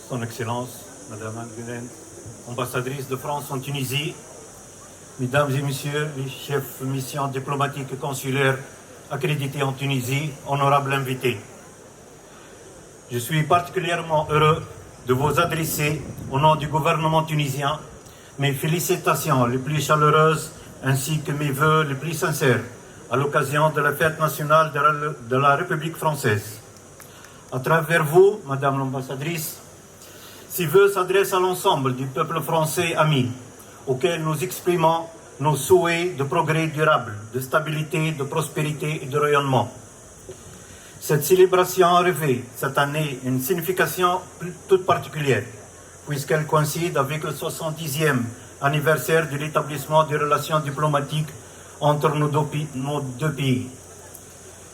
Son Excellence, Madame Anne-Gulen, ambassadrice de France en Tunisie, Mesdames et Messieurs les chefs de mission diplomatique et consulaire accrédités en Tunisie, honorables invités. Je suis particulièrement heureux de vous adresser, au nom du gouvernement tunisien, mes félicitations les plus chaleureuses ainsi que mes vœux les plus sincères à l'occasion de la fête nationale de la République française. À travers vous, Madame l'ambassadrice, ces vœux s'adressent à l'ensemble du peuple français ami, auquel nous exprimons nos souhaits de progrès durable, de stabilité, de prospérité et de rayonnement. Cette célébration revêt cette année une signification toute particulière, puisqu'elle coïncide avec le 70e anniversaire de l'établissement des relations diplomatiques entre nos deux pays.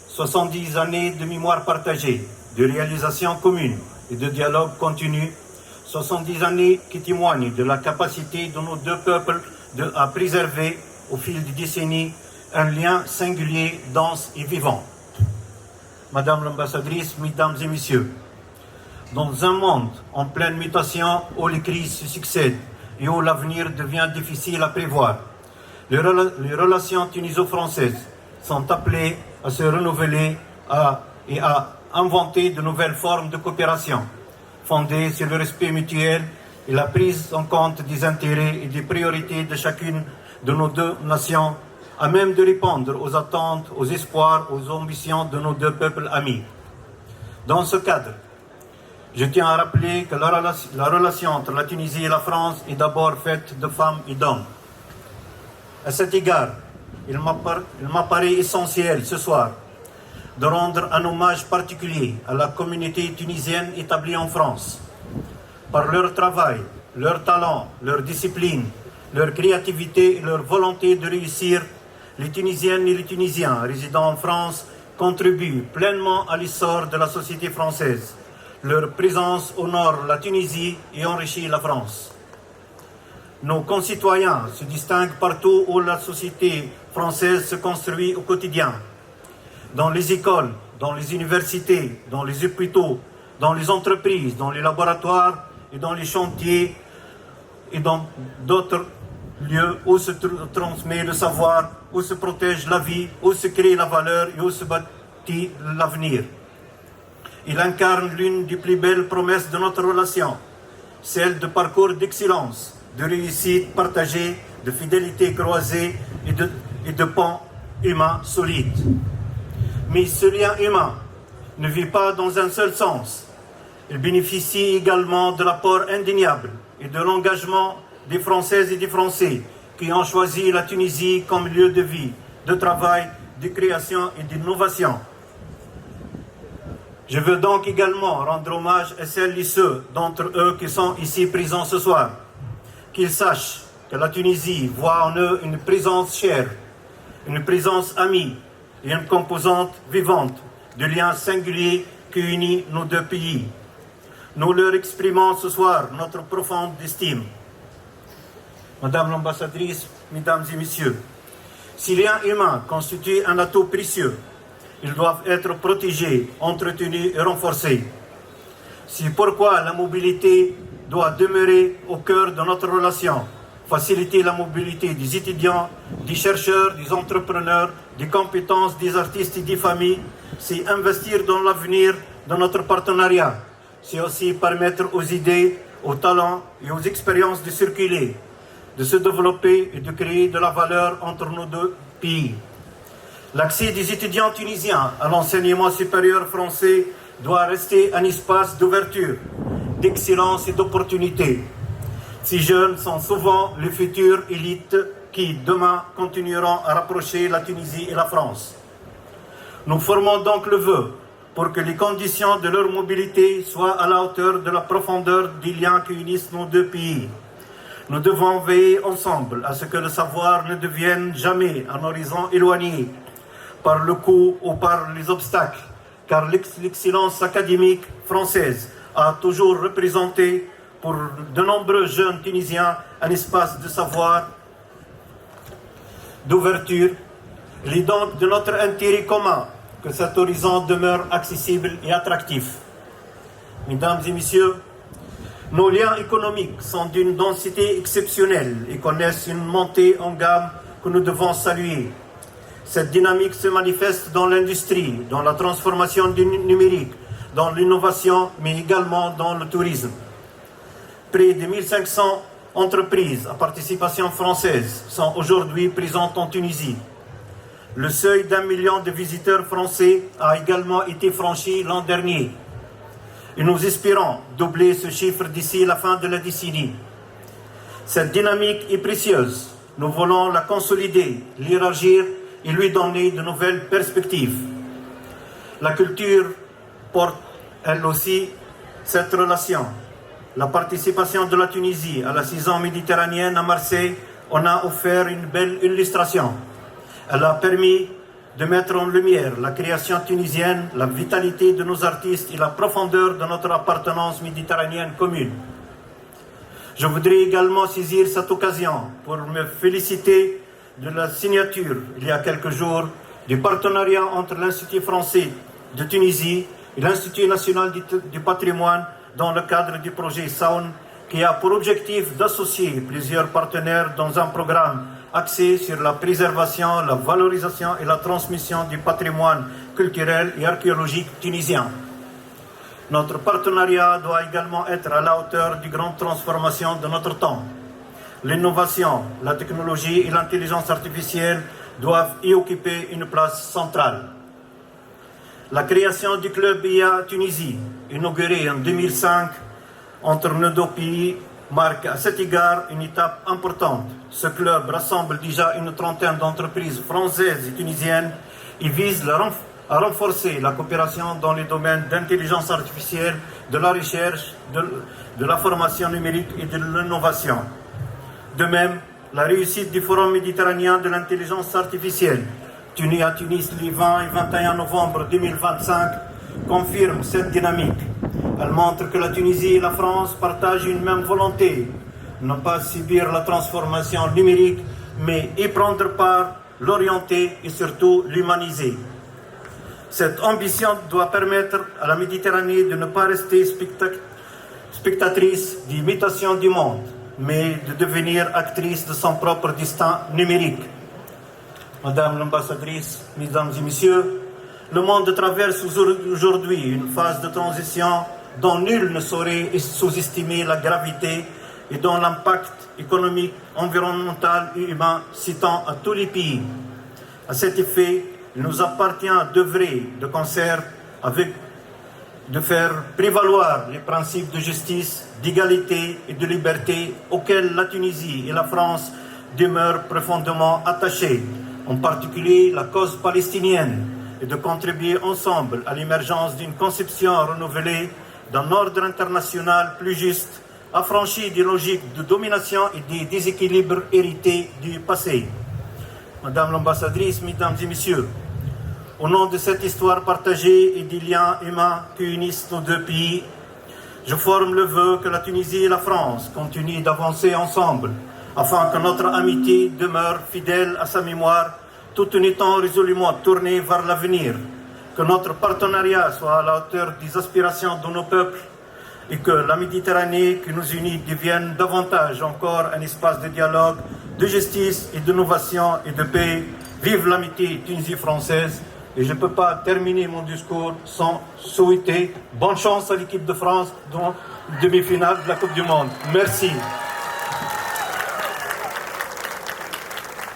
70 années de mémoire partagée, de réalisation commune et de dialogue continu, 70 années qui témoignent de la capacité de nos deux peuples à préserver, au fil des décennies, un lien singulier, dense et vivant. Madame l'ambassadrice, Mesdames et Messieurs, dans un monde en pleine mutation où les crises se succèdent et où l'avenir devient difficile à prévoir, les relations tuniso-françaises sont appelées à se renouveler et à inventer de nouvelles formes de coopération, fondées sur le respect mutuel et la prise en compte des intérêts et des priorités de chacune de nos deux nations, à même de répondre aux attentes, aux espoirs, aux ambitions de nos deux peuples amis. Dans ce cadre, je tiens à rappeler que la relation entre la Tunisie et la France est d'abord faite de femmes et d'hommes. À cet égard, il m'apparaît essentiel ce soir de rendre un hommage particulier à la communauté tunisienne établie en France. Par leur travail, leur talent, leur discipline, leur créativité et leur volonté de réussir, les Tunisiennes et les Tunisiens résidant en France contribuent pleinement à l'essor de la société française. Leur présence honore la Tunisie et enrichit la France. Nos concitoyens se distinguent partout où la société française se construit au quotidien. Dans les écoles, dans les universités, dans les hôpitaux, dans les entreprises, dans les laboratoires et dans les chantiers et dans d'autres lieux où se transmet le savoir, où se protège la vie, où se crée la valeur et où se bâtit l'avenir. Il incarne l'une des plus belles promesses de notre relation, celle de parcours d'excellence, de réussite partagée, de fidélité croisée et de ponts humains solides. Mais ce lien humain ne vit pas dans un seul sens. Il bénéficie également de l'apport indéniable et de l'engagement des Françaises et des Français qui ont choisi la Tunisie comme lieu de vie, de travail, de création et d'innovation. Je veux donc également rendre hommage à celles et ceux d'entre eux qui sont ici présents ce soir. Qu'ils sachent que la Tunisie voit en eux une présence chère, une présence amie et une composante vivante du lien singulier qui unit nos deux pays. Nous leur exprimons ce soir notre profonde estime. Madame l'ambassadrice, Mesdames et Messieurs, ces liens humains constituent un atout précieux. Ils doivent être protégés, entretenus et renforcés. C'est pourquoi la mobilité doit demeurer au cœur de notre relation. Faciliter la mobilité des étudiants, des chercheurs, des entrepreneurs, des compétences des artistes et des familles, c'est investir dans l'avenir de notre partenariat. C'est aussi permettre aux idées, aux talents et aux expériences de circuler, de se développer et de créer de la valeur entre nos deux pays. L'accès des étudiants tunisiens à l'enseignement supérieur français doit rester un espace d'ouverture, d'excellence et d'opportunité. Ces jeunes sont souvent les futures élites qui, demain, continueront à rapprocher la Tunisie et la France. Nous formons donc le vœu pour que les conditions de leur mobilité soient à la hauteur de la profondeur des liens qui unissent nos deux pays. Nous devons veiller ensemble à ce que le savoir ne devienne jamais un horizon éloigné par le coût ou par les obstacles, car l'excellence académique française a toujours représenté pour de nombreux jeunes Tunisiens un espace de savoir, d'ouverture. Il est donc de notre intérêt commun que cet horizon demeure accessible et attractif. Mesdames et Messieurs, Nos liens économiques sont d'une densité exceptionnelle et connaissent une montée en gamme que nous devons saluer. Cette dynamique se manifeste dans l'industrie, dans la transformation du numérique, dans l'innovation, mais également dans le tourisme. Près de 1500 entreprises à participation française sont aujourd'hui présentes en Tunisie. Le seuil d'1 million de visiteurs français a également été franchi l'an dernier. Et nous espérons doubler ce chiffre d'ici la fin de la décennie. Cette dynamique est précieuse. Nous voulons la consolider, l'élargir et lui donner de nouvelles perspectives. La culture porte, elle aussi, cette relation. La participation de la Tunisie à la saison méditerranéenne à Marseille en a offert une belle illustration. Elle a permis de mettre en lumière la création tunisienne, la vitalité de nos artistes et la profondeur de notre appartenance méditerranéenne commune. Je voudrais également saisir cette occasion pour me féliciter de la signature, il y a quelques jours, du partenariat entre l'Institut français de Tunisie et l'Institut national du patrimoine dans le cadre du projet Sound, qui a pour objectif d'associer plusieurs partenaires dans un programme axé sur la préservation, la valorisation et la transmission du patrimoine culturel et archéologique tunisien. Notre partenariat doit également être à la hauteur des grandes transformations de notre temps. L'innovation, la technologie et l'intelligence artificielle doivent y occuper une place centrale. La création du club IA Tunisie, inauguré en 2005 entre nos deux pays, marque à cet égard une étape importante. Ce club rassemble déjà une trentaine d'entreprises françaises et tunisiennes et vise à renforcer la coopération dans les domaines d'intelligence artificielle, de la recherche, de la formation numérique et de l'innovation. De même, la réussite du Forum méditerranéen de l'intelligence artificielle, tenu à Tunis les 20 et 21 novembre 2025, confirme cette dynamique. Elle montre que la Tunisie et la France partagent une même volonté, ne pas subir la transformation numérique, mais y prendre part, l'orienter et surtout l'humaniser. Cette ambition doit permettre à la Méditerranée de ne pas rester spectatrice des mutations du monde, mais de devenir actrice de son propre destin numérique. Madame l'ambassadrice, mesdames et messieurs, le monde traverse aujourd'hui une phase de transition dont nul ne saurait sous-estimer la gravité et dont l'impact économique, environnemental et humain s'étend à tous les pays. À cet effet, il nous appartient d'œuvrer de concert de faire prévaloir les principes de justice, d'égalité et de liberté auxquels la Tunisie et la France demeurent profondément attachées, en particulier la cause palestinienne, et de contribuer ensemble à l'émergence d'une conception renouvelée d'un ordre international plus juste, affranchi des logiques de domination et des déséquilibres hérités du passé. Madame l'ambassadrice, mesdames et messieurs, au nom de cette histoire partagée et des liens humains qui unissent nos deux pays, je forme le vœu que la Tunisie et la France continuent d'avancer ensemble, afin que notre amitié demeure fidèle à sa mémoire, tout en étant résolument tournée vers l'avenir, que notre partenariat soit à la hauteur des aspirations de nos peuples et que la Méditerranée qui nous unit devienne davantage encore un espace de dialogue, de justice et d'innovation et de paix. Vive l'amitié Tunisie-française. Et je ne peux pas terminer mon discours sans souhaiter bonne chance à l'équipe de France dans la demi-finale de la Coupe du Monde. Merci.